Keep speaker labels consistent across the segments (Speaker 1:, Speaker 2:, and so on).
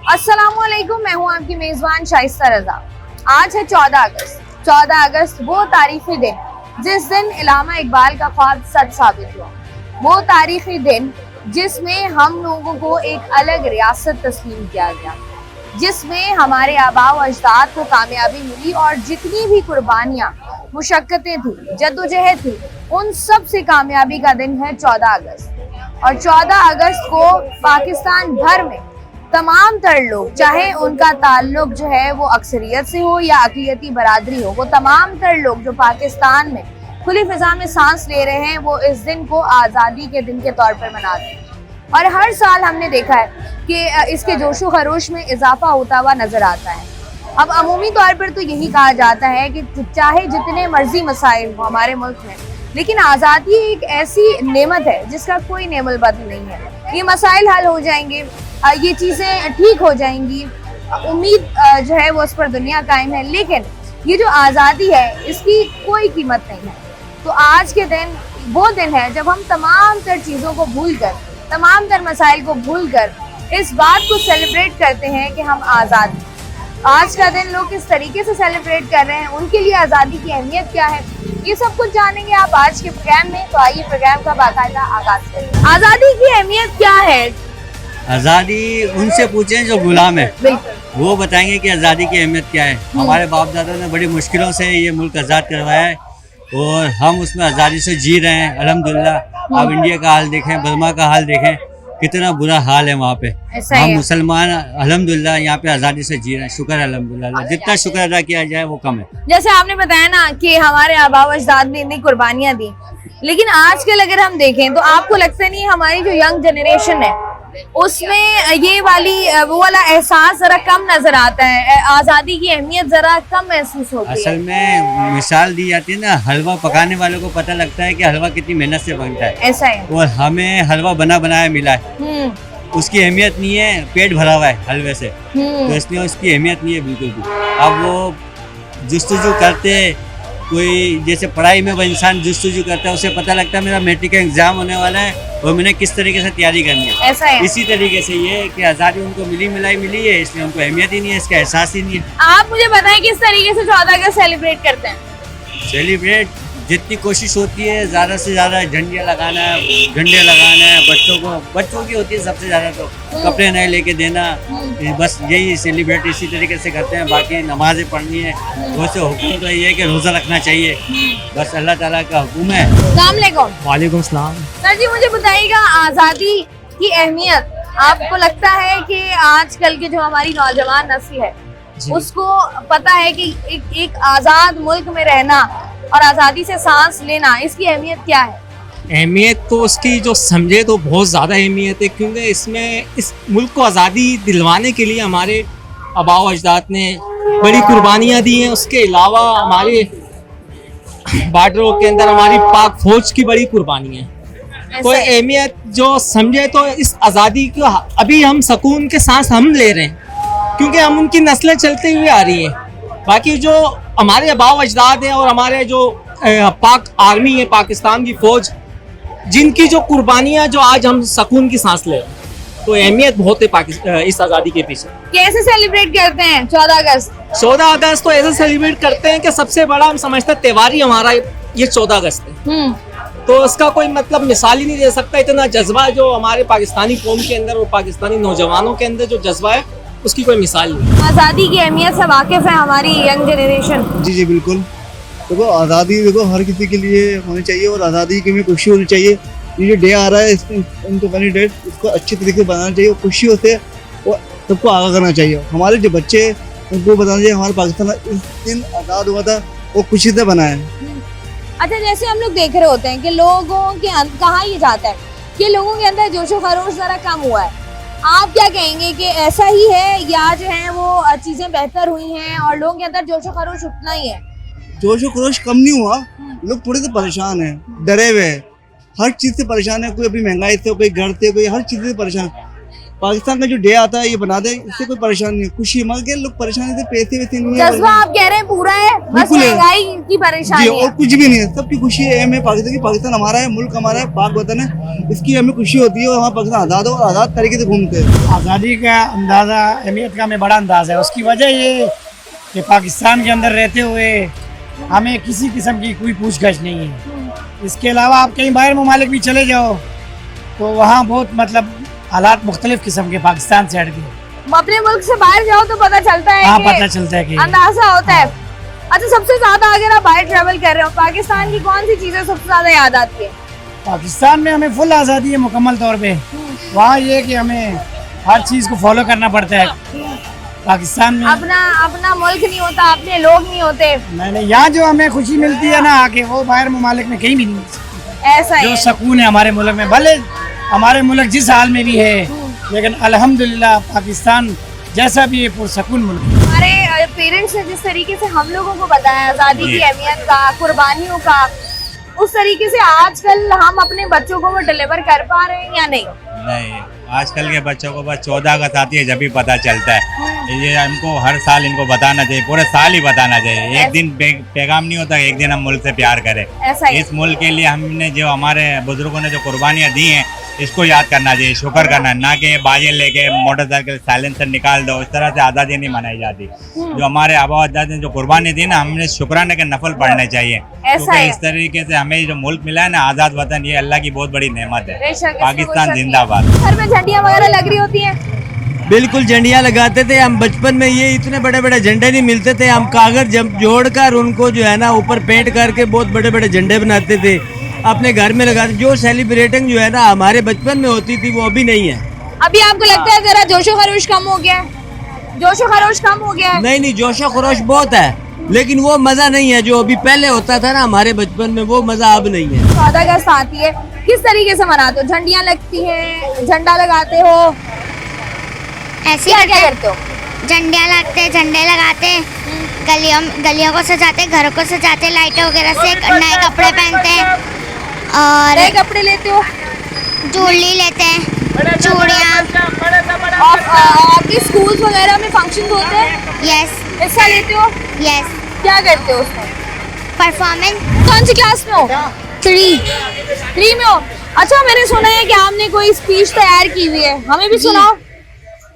Speaker 1: अस्सलामुअलैकुम, मैं हूं आपकी मेजबान शाइस्ता रजा। आज है 14 अगस्त। 14 अगस्त वो तारीखी दिन जिस दिन इल्हामा इकबाल का ख्वाब सच साबित हुआ। वो तारीखी दिन जिसमें हम लोगों को एक अलग रियासत तस्लीम किया गया, जिसमें हमारे आबा व अजदाद को कामयाबी मिली और जितनी भी कुर्बानियां, मुशक्कतें थी, जद्दोजहद थी, उन सब से कामयाबी का दिन है 14 अगस्त। और 14 अगस्त को पाकिस्तान भर में तमाम तर लोग, चाहे उनका ताल्लुक जो है वो अक्सरियत से हो या अक़लियती बरादरी हो, वो तमाम तर लोग जो पाकिस्तान में खुली फिजा में सांस ले रहे हैं, वो इस दिन को आज़ादी के दिन के तौर पर मनाते हैं। और हर साल हमने देखा है कि इसके जोशो खरोश में इजाफा होता हुआ नजर आता है। अब अमूमी तौर पर तो यही कहा जाता है कि चाहे जितने मर्जी मसाइल हो हमारे मुल्क में, लेकिन आज़ादी एक ऐसी नेमत है जिसका कोई नेमल बदल नहीं है। ये मसाइल हल हो जाएंगे, ये चीज़ें ठीक हो जाएंगी, उम्मीद जो है वो उस पर दुनिया कायम है। लेकिन ये जो आज़ादी है इसकी कोई कीमत नहीं है। तो आज के दिन वो दिन है जब हम तमाम तर चीज़ों को भूलकर, तमाम तर मसाइल को भूलकर इस बात को सेलिब्रेट करते हैं कि हम आज़ाद हैं। आज का दिन लोग किस तरीके से सेलिब्रेट कर रहे हैं, उनके लिए आज़ादी की अहमियत क्या है, ये सब कुछ जानेंगे आप आज के प्रोग्राम में। तो आइए प्रोग्राम का बाकायदा आगाज करें। आज़ादी की अहमियत क्या है?
Speaker 2: आज़ादी उनसे पूछें जो गुलाम है, वो बताएंगे कि आज़ादी की अहमियत क्या है। हमारे बाप दादा ने बड़ी मुश्किलों से ये मुल्क आज़ाद करवाया है और हम उसमें आज़ादी से जी रहे हैं अल्हम्दुलिल्लाह। आप इंडिया का हाल देखें, बर्मा का हाल देखें, कितना बुरा हाल है वहाँ पे। हम मुसलमान अल्हम्दुलिल्लाह यहाँ पे आज़ादी से जी रहे हैं, शुक्र अल्हम्दुलिल्लाह। जितना शुक्र अदा किया जाए वो कम है।
Speaker 1: जैसे आपने बताया ना कि हमारे आबा व अजदाद ने इतनी कुर्बानियां दी, लेकिन आजकल अगर हम देखें तो आपको लगता नहीं हमारी जो यंग जनरेशन है उसमें ये वो वाला एहसास जरा कम नजर आता है, आज़ादी की अहमियत जरा कम महसूस होती है?
Speaker 2: असल में मिसाल दी जाती है ना, हलवा पकाने वालों को पता लगता है कि हलवा कितनी मेहनत से बनता है।
Speaker 1: ऐसा है।
Speaker 2: और हमें हलवा बना बनाया मिला है, उसकी अहमियत नहीं है, पेट भरा हुआ है हलवे से, तो इसलिए उसकी अहमियत नहीं है बिल्कुल भी। अब वो जुस्तजू करते, कोई जैसे पढ़ाई में वो इंसान जुस्तजू करता है, उसे पता लगता है मेरा मैट्रिक का एग्जाम होने वाला है और मैंने किस तरीके से तैयारी करनी है।
Speaker 1: ऐसा है।
Speaker 2: इसी तरीके से ये कि आज़ादी उनको मिली है, इसलिए उनको अहमियत ही नहीं है, इसका एहसास ही नहीं है।
Speaker 1: आप मुझे बताएं किस तरीके से 14 अगस्त सेलिब्रेट करते हैं?
Speaker 2: सेलिब्रेट जितनी कोशिश होती है ज़्यादा से ज़्यादा झंडियाँ लगाना है, बच्चों की होती है सबसे ज़्यादा, तो कपड़े नए लेके देना, बस यही सेलिब्रेट इसी तरीके से करते हैं। बाकी नमाज़ें पढ़नी है, वैसे हुक्म तो ये है कि रोज़ा रखना चाहिए, बस अल्लाह ताला का हुक्म है।
Speaker 1: अस्सलाम वालेकुम।
Speaker 3: वालेकुम सलाम।
Speaker 1: सर जी मुझे बताइएगा आज़ादी की अहमियत, आपको लगता है कि आजकल की जो हमारी नौजवान नस्ल है उसको पता है कि एक आज़ाद मुल्क में रहना और आज़ादी से सांस लेना, इसकी अहमियत क्या है?
Speaker 3: अहमियत तो उसकी जो समझे तो बहुत ज़्यादा अहमियत है, क्योंकि इसमें इस मुल्क को आज़ादी दिलवाने के लिए हमारे आबा व अजदाद ने बड़ी कुर्बानियाँ दी हैं। उसके अलावा हमारे बॉर्डरों के अंदर हमारी पाक फौज की बड़ी कुर्बानी है। तो अहमियत जो समझे तो इस आज़ादी को अभी हम सुकून के सांस हम ले रहे हैं, क्योंकि हम उनकी नस्लें चलती हुई आ रही हैं। बाकी जो हमारे आबा व अजदाद हैं और हमारे जो पाक आर्मी है, पाकिस्तान की फौज, जिनकी जो कुर्बानियां जो आज हम सुकून की सांस ले रहे हैं, तो अहमियत बहुत है इस आज़ादी के पीछे।
Speaker 1: कैसे सेलिब्रेट करते हैं 14 अगस्त?
Speaker 3: 14 अगस्त तो ऐसे सेलिब्रेट करते हैं कि सबसे बड़ा हम समझते हैं त्योहार ही हमारा ये 14 अगस्त है। तो इसका कोई मतलब मिसाल ही नहीं दे सकता। इतना जज्बा जो हमारे पाकिस्तानी कौम के अंदर और पाकिस्तानी नौजवानों के अंदर जो जज्बा है, उसकी कोई मिसाल नहीं।
Speaker 1: आज़ादी की अहमियत से वाकिफ है हमारी यंग जनरेशन?
Speaker 4: जी बिल्कुल। देखो आज़ादी हर किसी के लिए होनी चाहिए और आज़ादी की भी खुशी होनी चाहिए। ये जो डे आ रहा है इंडिपेंडेंस डे, उसको अच्छे तरीके से बनाना चाहिए और खुशियों से और सबको आगाह करना चाहिए। हमारे जो बच्चे उनको बताना चाहिए हमारा पाकिस्तान इस दिन आज़ाद हुआ था, वो खुशी से बना है।
Speaker 1: अच्छा, जैसे हम लोग देख रहे होते हैं कि लोगों के कहा ये जाता है कि लोगों के अंदर जोशो खरोश जरा कम हुआ है, आप क्या कहेंगे कि ऐसा ही है या जो है वो चीजें बेहतर हुई हैं और लोगों के अंदर जोशो खरोश उतना ही है?
Speaker 4: जोशो खरोश कम नहीं हुआ, लोग थोड़े से परेशान हैं, डरे हुए हैं, हर चीज़ से परेशान है। कोई अभी महंगाई से, कोई घर से, कोई हर चीज़ से परेशान। पाकिस्तान का जो डे आता है ये बना दे, इससे कोई परेशानी नहीं, खुशी मगर के लोग परेशानी से पैसे वैसे नहीं है,
Speaker 1: जज्बा आप कह रहे हैं पूरा है, बस
Speaker 4: बिल्कुल है।
Speaker 1: महंगाई की
Speaker 4: जी,
Speaker 1: परेशानी
Speaker 4: और
Speaker 1: है।
Speaker 4: कुछ भी नहीं है, सबकी खुशी है एम है पाकिस्तान की, पाकिस्तान हमारा है, मुल्क हमारा है, पाक वतन है, इसकी हमें खुशी होती है और हमारा पाकिस्तान आज़ाद हो और आज़ाद तरीके से घूमते हैं।
Speaker 5: आज़ादी का अंदाज़ा, अहमियत का हमें बड़ा अंदाज़ है। उसकी वजह ये कि पाकिस्तान के अंदर रहते हुए हमें किसी किस्म की कोई पूछगछ नहीं है। इसके अलावा आप कहीं बाहर ममालिक भी चले जाओ तो वहाँ बहुत मतलब हालात मुख्तलिफ किस्म के पाकिस्तान से हट गए।
Speaker 1: अपने मुल्क से बाहर जाओ तो पता चलता है
Speaker 5: हाँ,
Speaker 1: कि
Speaker 5: पता चलता है कि
Speaker 1: अंदाजा होता है। अच्छा, सबसे ज्यादा अगर आप बाहर ट्रेवल कर रहे हो, पाकिस्तान की कौन सी चीजें सबसे ज्यादा याद आती है?
Speaker 5: पाकिस्तान में हमें फुल आज़ादी है मुकम्मल तौर पे। वहाँ ये है कि हमें हर चीज़ को फॉलो करना पड़ता है। पाकिस्तान में
Speaker 1: अपना अपना मुल्क नहीं होता, अपने लोग नहीं होते,
Speaker 5: मैंने यहाँ जो हमें खुशी मिलती है ना आके, वो बाहर ममालिक में कहीं भी नहीं मिल सकती।
Speaker 1: ऐसा
Speaker 5: जो
Speaker 1: है।
Speaker 5: सुकून है हमारे मुल्क में, भले हमारे मुल्क जिस हाल में भी है, लेकिन अल्हम्दुलिल्लाह पाकिस्तान जैसा भी है पुरसकून मुल्क है।
Speaker 1: हमारे पेरेंट्स ने जिस तरीके से हम लोगों को बताया आजादी की अहमियत का, कुर्बानियों का, उस तरीके से आजकल हम अपने बच्चों को वो डिलीवर कर पा रहे हैं या नहीं?
Speaker 6: नहीं, आजकल के बच्चों को बस 14 अगस्त आती है जब भी पता चलता है। ये हमको हर साल इनको बताना चाहिए, पूरे साल ही बताना चाहिए। एक दिन पैगाम नहीं होता, एक दिन हम मुल्क से प्यार करें।
Speaker 1: ऐसा ही।
Speaker 6: इस मुल्क के लिए हमने जो हमारे बुजुर्गों ने जो कुर्बानियाँ दी हैं, इसको याद करना चाहिए, शुक्र करना, ना कि ये बाजें लेके मोटरसाइकिल साइलेंसर निकाल दो, इस तरह से आज़ादी नहीं मनाई जाती। जो हमारे आबा अजदाद ने जो कुर्बानी दी ना, हमने शुक्राने के नफल पढ़ने चाहिए, क्योंकि
Speaker 1: है।
Speaker 6: इस तरीके से हमें जो मुल्क मिला है ना, आज़ाद वतन, ये अल्लाह की बहुत बड़ी नेमत है।
Speaker 1: बेशक, इसमें कोई
Speaker 6: पाकिस्तान
Speaker 1: शक नहीं।
Speaker 6: जिंदाबाद।
Speaker 1: घर में झंडियाँ वगैरह लग रही होती हैं?
Speaker 2: बिल्कुल झंडियाँ लगाते थे हम बचपन में, ये इतने बड़े बड़े झंडे नहीं मिलते थे, हम कागज जोड़कर उनको जो है ना ऊपर पेंट करके बहुत बड़े बड़े झंडे बनाते थे, अपने घर में लगाते। जो सेलिब्रेटिंग जो है ना हमारे बचपन में होती थी वो अभी नहीं है।
Speaker 1: अभी आपको लगता है जरा जोशो खरोश कम हो गया है? जोशो खरोश कम हो गया है?
Speaker 2: नहीं, जोशो खरोश बहुत है, लेकिन वो मजा नहीं है जो अभी पहले होता था ना हमारे बचपन में, वो मजा अब नहीं है।
Speaker 1: 14 अगस्त आती है, किस तरीके से मनाते हो? झंडियाँ लगती हैं, झंडा लगाते हो,
Speaker 7: ऐसे
Speaker 1: क्या
Speaker 7: ही
Speaker 1: क्या करते हो?
Speaker 7: झंडे लगते, झंडे लगाते, गलियों को सजाते, घरों को सजाते, लाइटें वगैरह से, नए कपड़े पहनते हैं और
Speaker 1: नए कपड़े लेते हो?
Speaker 7: ज्वेलरी लेते हैं, चूड़ियाँ।
Speaker 1: और आपके स्कूल्स वगैरह में फंक्शंस होते हैं,
Speaker 7: यस
Speaker 1: हिस्सा लेते हो?
Speaker 7: यस।
Speaker 1: क्या करते हो उसमें?
Speaker 7: परफॉर्मेंस
Speaker 1: कौन सी क्लास में हो?
Speaker 7: 3।
Speaker 1: में हो? अच्छा, मैंने सुना है कि आपने कोई स्पीच तैयार की हुई है, हमें भी सुनाओ।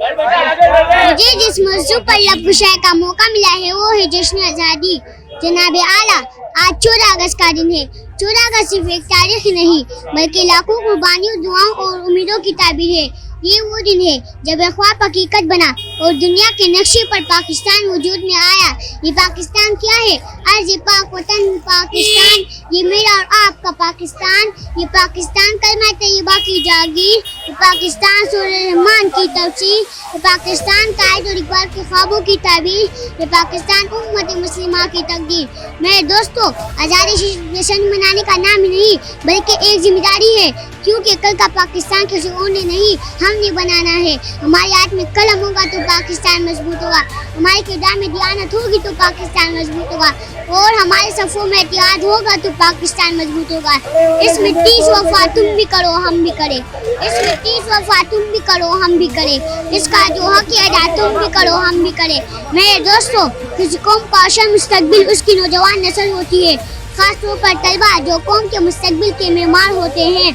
Speaker 7: मुझे जिस मौजू पर लफ्ज़ का मौका मिला है वो है जश्न आज़ादी। जनाब आला, आज 14 अगस्त का दिन है। 14 अगस्त सिर्फ एक तारीख ही नहीं बल्कि लाखों कुर्बानियों, दुआओं और उम्मीदों की ताबीर है। ये वो दिन है जब एक ख्वाब हकीकत बना और दुनिया के नक्शे पर पाकिस्तान वजूद में आया। ये पाकिस्तान क्या है? अर्ज़ पाक वतन पाकिस्तान, ये मेरा और आपका पाकिस्तान। ये पाकिस्तान कलमा तैयबा की जागीर, ये पाकिस्तान सूरह रहमान की तफसीर, ये पाकिस्तान कायद और इकबाल के ख्वाबों की ताबीर, ये पाकिस्तान उम्मत मुस्लिमा की तकदीर। मेरे दोस्तों, आज़ादी जश्न मनाने का नाम ही नहीं बल्कि एक जिम्मेदारी है, क्योंकि कल का पाकिस्तान किसी और ने नहीं, हमने बनाना है। हमारे हाथ में कलम होगा तो पाकिस्तान मजबूत होगा, हमारे किरदार में दियानत होगी तो पाकिस्तान मजबूत होगा, और हमारे सफ़ों में इत्तेहाद होगा तो पाकिस्तान मजबूत होगा। इस मिट्टी से वफा तुम भी करो हम भी करें, इस मिट्टी से वफा तुम भी करो हम भी करें, इसका जो हक अदा तुम भी करो हम भी करें। मेरे दोस्तों, किसी कौम का रोशन मुस्तकबिल उसकी नौजवान नस्ल होती है, खासतौर पर तलबा जो कौम के मुस्तकबिल के मेहमान होते हैं।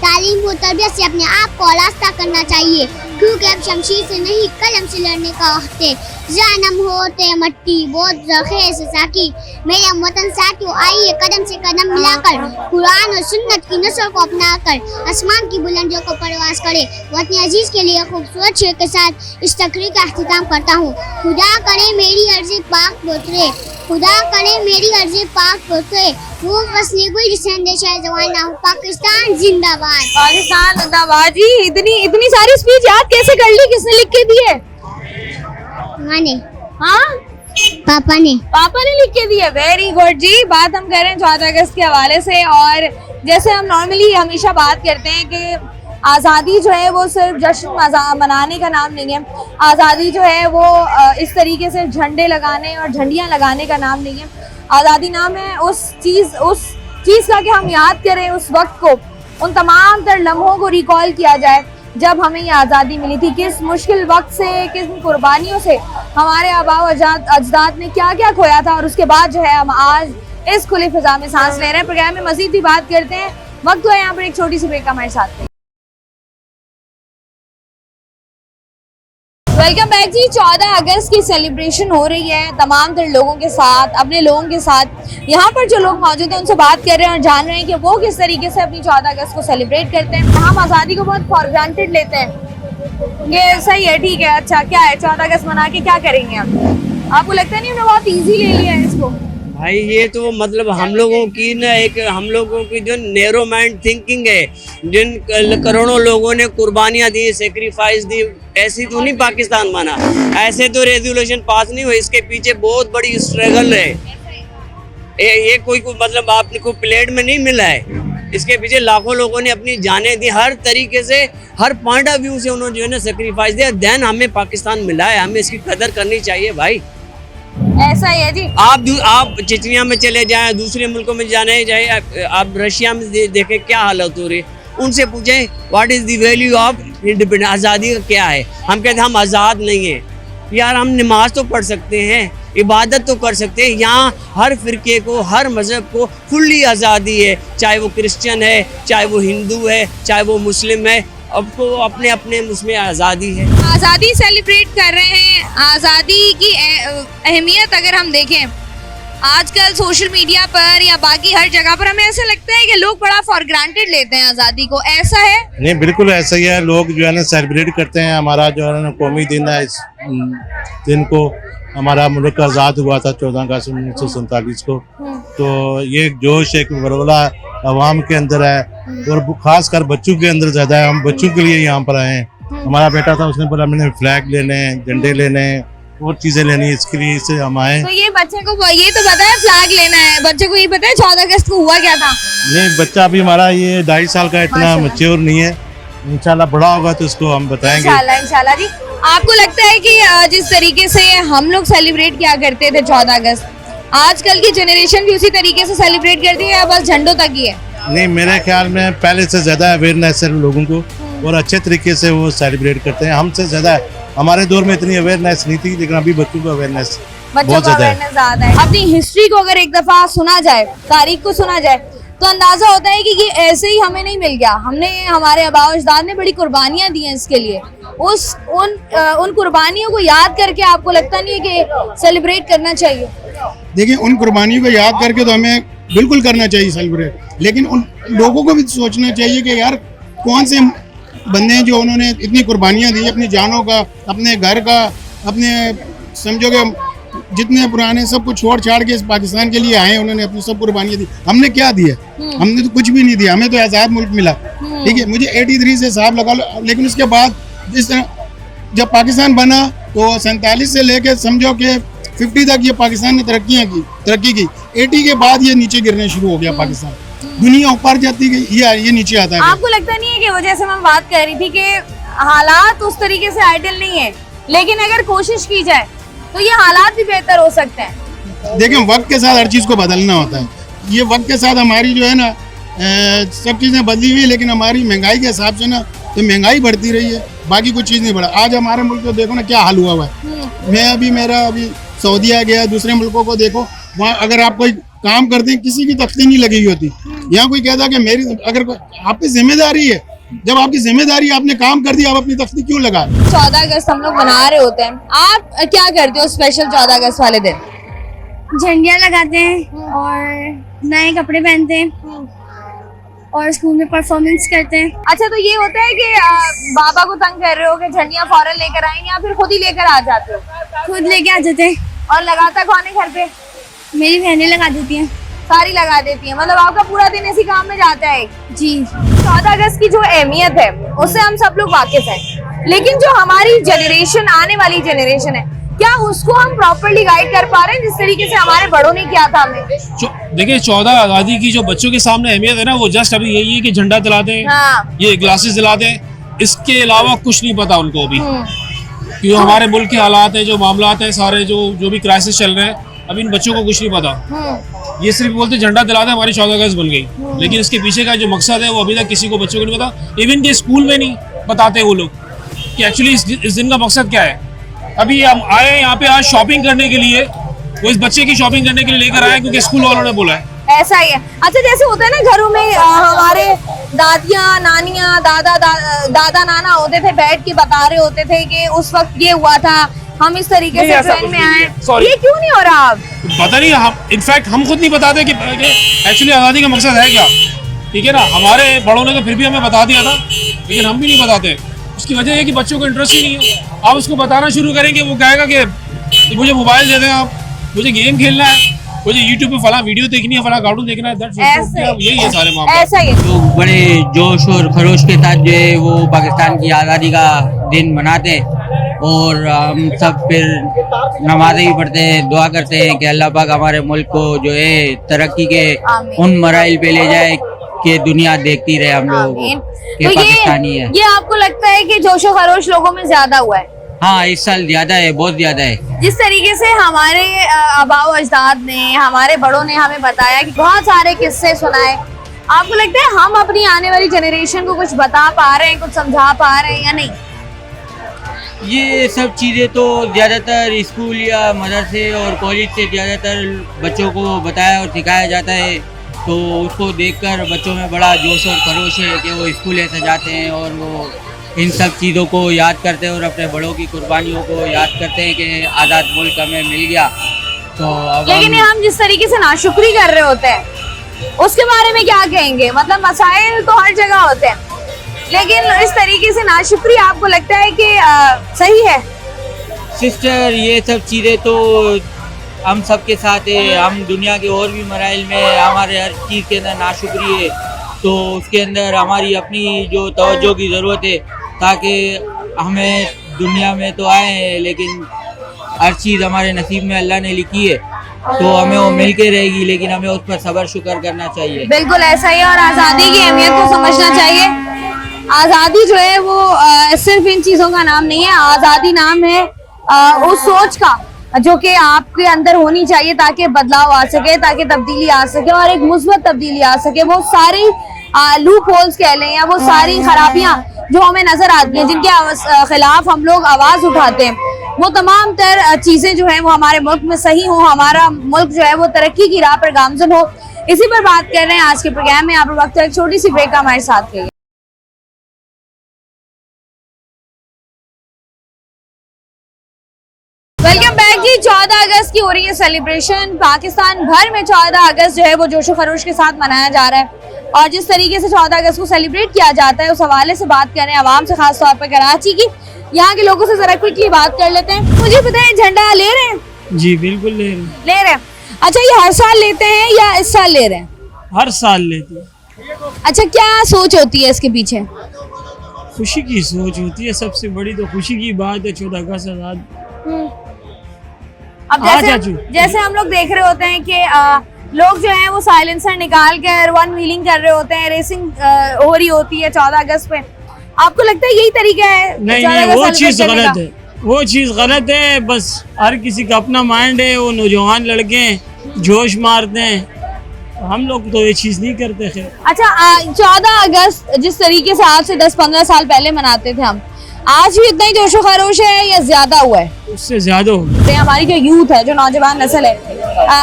Speaker 7: तालीम व तरबियत से अपने आप को आरास्ता करना चाहिए, क्योंकि अब शमशीर से नहीं कलम से लड़ने का वक्त है। जानम होते मट्टी बहुत ज़खेर से साकी। मेरे हमवतन साथियों, आइए कदम से कदम मिलाकर कुरान और सुन्नत की नस्ल को अपनाकर आसमान की बुलंदियों को परवास करे। वतन अजीज़ के लिए खूबसूरत शेर के साथ इस तकरीर का अख्तिताम करता हूँ। खुदा करे मेरी अर्ज़ पाक बोतरे, खुदा करे मेरी अर्ज़ पाक बोतरे, वो फसले गुल जिसे अंदेशा जवाना हो। पाकिस्तान जिंदाबाद।
Speaker 1: पाकिस्तान जिंदाबाद। जी, इतनी सारी स्पीच याद कैसे कर ली? किसने लिख के दी है?
Speaker 7: माने
Speaker 1: हाँ,
Speaker 7: पापा ने
Speaker 1: लिख के दी है। वेरी गुड जी। बात हम कर रहे हैं 14 अगस्त के हवाले से, और जैसे हम नॉर्मली हमेशा बात करते हैं कि आज़ादी जो है वो सिर्फ जश्न मनाने का नाम नहीं है। आज़ादी जो है वो इस तरीके से झंडे लगाने और झंडियाँ लगाने का नाम नहीं है। आज़ादी नाम है उस चीज़ का कि हम याद करें उस वक्त को, उन तमाम तर लम्हों को रिकॉल किया जाए जब हमें ये आज़ादी मिली थी, किस मुश्किल वक्त से, किस कुर्बानियों से हमारे आबाओ अजदाद ने क्या क्या खोया था, और उसके बाद जो है हम आज इस खुली फिजा में सांस ले रहे हैं। प्रोग्राम में मजीद भी बात करते हैं, वक्त हुआ यहाँ पर एक छोटी सी ब्रेक का, हमारे साथ। वेलकम बैक जी। 14 अगस्त की सेलिब्रेशन हो रही है तमाम तर लोगों के साथ, अपने लोगों के साथ। यहाँ पर जो लोग मौजूद हैं उनसे बात कर रहे हैं और जान रहे हैं कि वो किस तरीके से अपनी 14 अगस्त को सेलिब्रेट करते हैं। हम आज़ादी को बहुत फॉर ग्रांटेड लेते हैं, ये सही है, ठीक है, अच्छा क्या है 14 अगस्त मना के क्या करेंगे आप? आपको लगता नहीं हमने बहुत ईजी ले लिया है इसको?
Speaker 8: भाई ये तो मतलब हम लोगों की ना एक हम लोगों की जो नैरो माइंड थिंकिंग है, जिन करोड़ों लोगों ने कुर्बानियां दी, सेक्रीफाइस दी, ऐसी तो नहीं पाकिस्तान बना, ऐसे तो रेजोल्यूशन पास नहीं हुई। इसके पीछे बहुत बड़ी स्ट्रगल है। ये कोई मतलब आपको प्लेट में नहीं मिला है, इसके पीछे लाखों लोगों ने अपनी जानें दी, हर तरीके से, हर पॉइंट ऑफ व्यू से उन्होंने जो है ना सेक्रीफाइस दिया, देन हमें पाकिस्तान मिला है। हमें इसकी कदर करनी चाहिए भाई।
Speaker 1: ऐसा ही है जी।
Speaker 8: आप चेचनिया में चले जाएं, दूसरे मुल्कों में जाने जाए, आप रशिया में देखें क्या हालत हो रही है, उनसे पूछें what is the value of independence, आज़ादी का क्या है। हम कहते हैं हम आज़ाद नहीं है। यार हम नमाज तो पढ़ सकते हैं, इबादत तो कर सकते हैं। यहाँ हर फिरके को, हर मज़हब को फुल्ली आज़ादी है, चाहे वो क्रिश्चियन है, चाहे वो हिंदू है, चाहे वो मुस्लिम है, आपको अपने अपने उसमें आज़ादी है।
Speaker 1: आज़ादी सेलिब्रेट कर रहे हैं। आज़ादी की अहमियत अगर हम देखें आजकल सोशल मीडिया पर या बाकी हर जगह पर, हमें ऐसा लगता है कि लोग बड़ा फॉर ग्रांटेड लेते हैं आज़ादी को, ऐसा है?
Speaker 9: नहीं, बिल्कुल ऐसा ही है। लोग जो है ना सेलिब्रेट करते हैं। हमारा जो है ना कौमी दिन है, इस दिन को हमारा मुल्क आज़ाद हुआ था 14 अगस्त 1947 को। तो ये जोश एक वरवला अवाम के अंदर है, और खास कर बच्चों के अंदर ज्यादा है। हम बच्चों के लिए यहाँ पर आए हैं। हमारा बेटा था, उसने बोला मैंने फ्लैग लेने हैं, झंडे लेने हैं और चीजें लेनी है, इसके लिए से हम आए।
Speaker 1: तो ये बच्चे को ये तो पता है फ्लैग लेना है, बच्चे को ये पता है 14 अगस्त को हुआ क्या था?
Speaker 9: नहीं, बच्चा अभी हमारा ये 2.5 साल का, इतना मैच्योर नहीं है। इंशाल्लाह बड़ा होगा तो उसको हम बताएंगे।
Speaker 1: इंशाल्लाह जी। आपको लगता है कि जिस तरीके से हम लोग सेलिब्रेट किया करते थे 14 अगस्त, आजकल की जनरेशन भी उसी तरीके से सेलिब्रेट करती है या बस झंडों तक ही है?
Speaker 9: नहीं, मेरे ख्याल में पहले से ज्यादा अवेयरनेस है लोगों को, और अच्छे तरीके से वो सेलिब्रेट करते हैं। हमसे ज्यादा, हमारे दौर में इतनी अवेयरनेस नहीं थी, लेकिन अभी बच्चों को अवेयरनेस बहुत ज्यादा है।
Speaker 1: अपनी हिस्ट्री को अगर एक दफा सुना जाए, तारीख को सुना जाए, तो अंदाजा होता है कि ये ऐसे ही हमें नहीं मिल गया। हमने, हमारे आबाओ अजदाद ने बड़ी कुर्बानियां दी हैं इसके लिए। उन कुर्बानियों को याद करके आपको लगता नहीं है कि सेलिब्रेट करना चाहिए?
Speaker 10: देखिए, उन कुर्बानियों को याद करके तो हमें बिल्कुल करना चाहिए सेलिब्रेट, लेकिन उन लोगों को भी सोचना चाहिए कि यार कौन से बंदे हैं जो उन्होंने इतनी कुर्बानियां दी, अपनी जानों का, अपने घर का, अपने समझो कि जितने पुराने सब कुछ छोड़ छाड़ के इस पाकिस्तान के लिए आए, उन्होंने अपनी सब कुर्बानियां दी। हमने क्या दिया? हमने तो कुछ भी नहीं दिया, हमें तो आज़ाद मुल्क मिला। ठीक है, मुझे 83 से हिसाब लगा लो, लेकिन उसके बाद जिस तरह जब पाकिस्तान बना तो 47 से लेके समझो कि 50 तक ये पाकिस्तान ने तरक्की की। 80 के बाद ये नीचे गिरने शुरू हो गया पाकिस्तान। दुनिया ऊपर जाती गई, ये नीचे आता है।
Speaker 1: आपको लगता नहीं है कि वो, जैसे मैं बात कर रही थी कि हालात उस तरीके से आइडियल नहीं है, लेकिन अगर कोशिश की जाए तो ये हालात भी बेहतर हो सकते हैं?
Speaker 10: देखें, वक्त के साथ हर चीज़ को बदलना होता है। ये वक्त के साथ हमारी जो है ना सब चीज़ें बदली हुई, लेकिन हमारी महंगाई के हिसाब से ना तो महंगाई बढ़ती रही है, बाकी कुछ चीज़ नहीं बढ़ा। आज हमारे मुल्क को देखो ना क्या हाल हुआ है। मेरा अभी सऊदीया गया, दूसरे मुल्कों को देखो, वहाँ अगर आप कोई काम करते हैं किसी की तख्ती नहीं लगी हुई होती। यहाँ कोई कहता कि मेरी, अगर आपकी जिम्मेदारी है, जब आपकी जिम्मेदारी, आपने काम कर दिया, आप अपनी तख्ती क्यों लगा?
Speaker 1: 14 अगस्त हम लोग मना रहे होते हैं, आप क्या करते हो स्पेशल 14 अगस्त वाले दिन?
Speaker 7: झंडियाँ लगाते हैं और नए कपड़े पहनते हैं और स्कूल में परफॉर्मेंस करते हैं।
Speaker 1: अच्छा, तो ये होता है कि बाबा को तंग कर रहे हो कि झंडियाँ फौरन लेकर आएंगे, या फिर खुद ही लेकर आ जाते हो?
Speaker 7: खुद लेके आ जाते हैं।
Speaker 1: और लगाता कौन है घर पे?
Speaker 7: मेरी बहनें लगा देती हैं।
Speaker 1: सारी लगा देती हैं, मतलब आपका पूरा दिन इसी काम में जाता है?
Speaker 7: जी।
Speaker 1: 14 अगस्त की जो अहमियत है उससे हम सब लोग वाकिफ हैं, लेकिन जो हमारी जनरेशन, आने वाली जनरेशन है, क्या उसको हम प्रॉपर्ली गाइड कर पा रहे हैं जिस तरीके से हमारे बड़ों ने किया था हमें?
Speaker 11: देखिए, 14 आज़ादी की जो बच्चों के सामने अहमियत है ना, वो जस्ट अभी यही है कि झंडा जलाते हैं।
Speaker 1: हाँ।
Speaker 11: ये ग्लासेस जलाते हैं, इसके अलावा कुछ नहीं पता उनको अभी। कि हमारे मुल्क के हालात है, जो मामलात हैं सारे, जो भी क्राइसिस चल रहे हैं, अभी इन बच्चों को कुछ नहीं पता। ये सिर्फ बोलते झंडा दिलाते हमारी 14 अगस्त बन गई, लेकिन इसके पीछे का जो मकसद है वो अभी तक किसी को बच्चों को नहीं पता। इवन के स्कूल में नहीं बताते वो लोग कि एक्चुअली इस दिन का मकसद क्या है। अभी हम आए यहाँ पे आज शॉपिंग करने के लिए, वो इस बच्चे की शॉपिंग करने के लिए लेकर आए क्योंकि स्कूल वालों ने बोला है।
Speaker 1: ऐसा ही है। अच्छा, जैसे होता है ना घरों में हमारे दादियाँ, नानियाँ, दादा नाना होते थे, बैठ के बता रहे होते थे कि उस वक्त ये हुआ था, हम इस तरीके से ट्रेन में आए। ये क्यों नहीं हो रहा अब?
Speaker 11: पता नहीं, हम इनफैक्ट हम खुद नहीं बताते कि एक्चुअली आज़ादी का मकसद है क्या। ठीक है ना, हमारे बड़ों ने तो फिर भी हमें बता दिया था, लेकिन हम भी नहीं बताते। उसकी वजह है कि बच्चों को इंटरेस्ट ही नहीं है। आप उसको बताना शुरू करेंगे, वो कहेगा कि मुझे मोबाइल दे दें आप, मुझे गेम खेलना है, मुझे यूट्यूब पे फला वीडियो देखनी है, फला कार्टून देखना है। यही है सारे मामले।
Speaker 1: ऐसा ही
Speaker 2: जो बड़े जोश और खरोश के साथ जो है वो पाकिस्तान की आज़ादी का दिन मनाते हैं, और हम सब फिर नमाज़ें भी पढ़ते हैं, दुआ करते हैं कि अल्लाह पाक हमारे मुल्क को जो है तरक्की के उन मराइल पे ले जाए कि दुनिया देखती रहे हम लोगों को कि पाकिस्तानी है।
Speaker 1: ये आपको लगता है कि जोशो खरोश लोगों में ज्यादा हुआ है?
Speaker 2: हाँ, इस साल ज्यादा है, बहुत ज्यादा है।
Speaker 1: जिस तरीके से हमारे आबाओ अजदाद ने, हमारे बड़ों ने हमें बताया कि बहुत सारे किस्से सुनाए, आपको लगता है हम अपनी आने वाली जनरेशन को कुछ बता पा रहे हैं, कुछ समझा पा रहे हैं या नहीं?
Speaker 2: ये सब चीज़ें तो ज़्यादातर स्कूल या मदरसे और कॉलेज से ज़्यादातर बच्चों को बताया और सिखाया जाता है, तो उसको देखकर बच्चों में बड़ा जोश और खरोश है कि वो स्कूलें सजाते हैं और वो इन सब चीज़ों को याद करते हैं और अपने बड़ों की कुर्बानियों को याद करते हैं कि आज़ाद मुल्क हमें मिल गया। तो अब
Speaker 1: लेकिन हम जिस तरीके से नाशुक्री कर रहे होते हैं उसके बारे में क्या कहेंगे? मतलब मसाइल तो हर जगह होते हैं, लेकिन इस तरीके से नाशुक्री आपको लगता है कि सही है?
Speaker 2: सिस्टर, ये सब चीज़ें तो हम सबके साथ है। हम दुनिया के और भी मराइल में हमारे हर चीज़ के अंदर नाशुक्री है, तो उसके अंदर हमारी अपनी जो तवज्जो की ज़रूरत है, ताकि हमें दुनिया में तो आए हैं लेकिन हर चीज़ हमारे नसीब में अल्लाह ने लिखी है, तो हमें वो मिल के रहेगी, लेकिन हमें उस पर सब्र शुक्र करना चाहिए।
Speaker 1: बिल्कुल ऐसा ही है, और आज़ादी की अहमियत को समझना चाहिए। आज़ादी जो है वो सिर्फ इन चीज़ों का नाम नहीं है, आज़ादी नाम है उस सोच का जो कि आपके अंदर होनी चाहिए ताकि बदलाव आ सके, ताकि तब्दीली आ सके और एक मुस्बत तब्दीली आ सके। वो सारी लूप होल्स कह लें या वो सारी खराबियां जो हमें नजर आती हैं, जिनके खिलाफ हम लोग आवाज उठाते हैं, वो तमाम तर चीजें जो है वो हमारे मुल्क में सही हो, हमारा मुल्क जो है वो तरक्की की राह पर गामजन हो। इसी पर बात कर रहे हैं आज के प्रोग्राम में। आप वक्त एक छोटी सी ब्रेक का हमारे साथ रहिए। वेलकम बैक जी। 14 अगस्त की हो रही है सेलिब्रेशन। पाकिस्तान भर में 14 अगस्त जो है वो जोशो खरोश के साथ मनाया जा रहा है, और जिस तरीके से 14 अगस्त को सेलिब्रेट किया जाता है उस हवाले से बात कर रहे हैं आवाम से, खास तौर पर कराची की। यहाँ के लोगों से जरा क्विकली बात कर लेते हैं। मुझे पता है झंडा ले रहे हैं?
Speaker 3: जी बिल्कुल ले
Speaker 1: रहे हैं। अच्छा, ये हर साल लेते हैं या इस साल ले रहे हैं?
Speaker 3: हर साल लेते हैं।
Speaker 1: अच्छा, क्या सोच होती है इसके पीछे?
Speaker 3: खुशी की सोच होती है, सबसे बड़ी तो खुशी की बात है 14 अगस्त आजाद।
Speaker 1: अब जैसे हम लोग देख रहे होते हैं कि लोग जो हैं वो साइलेंसर निकाल कर वन व्हीलिंग कर रहे होते हैं, रेसिंग हो रही होती है 14 अगस्त पे। आपको लगता है यही तरीका है?
Speaker 3: नहीं, वो चीज़ गलत है, वो चीज़ गलत है। बस हर किसी का अपना माइंड है, वो नौजवान लड़के जोश मारते हैं, हम लोग तो ये चीज़ नहीं करते। खैर,
Speaker 1: अच्छा, 14 अगस्त जिस तरीके से आज से 10-15 साल पहले मनाते थे हम, आज भी इतना ही जोशो खरोश है या ज्यादा हुआ है?
Speaker 3: उससे ज्यादा हो।
Speaker 1: हमारी जो यूथ है, जो नौजवान नस्ल है,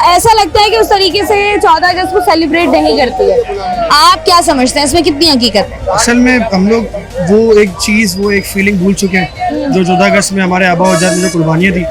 Speaker 1: ऐसा लगता है कि उस तरीके से 14 अगस्त को सेलिब्रेट नहीं करती है। आप क्या समझते हैं, इसमें कितनी हकीकत है?
Speaker 5: असल में हम लोग वो एक चीज़, वो एक फीलिंग भूल चुके हैं जो 14 अगस्त में हमारे आबा अजदाद ने जो कुर्बानियाँ दी,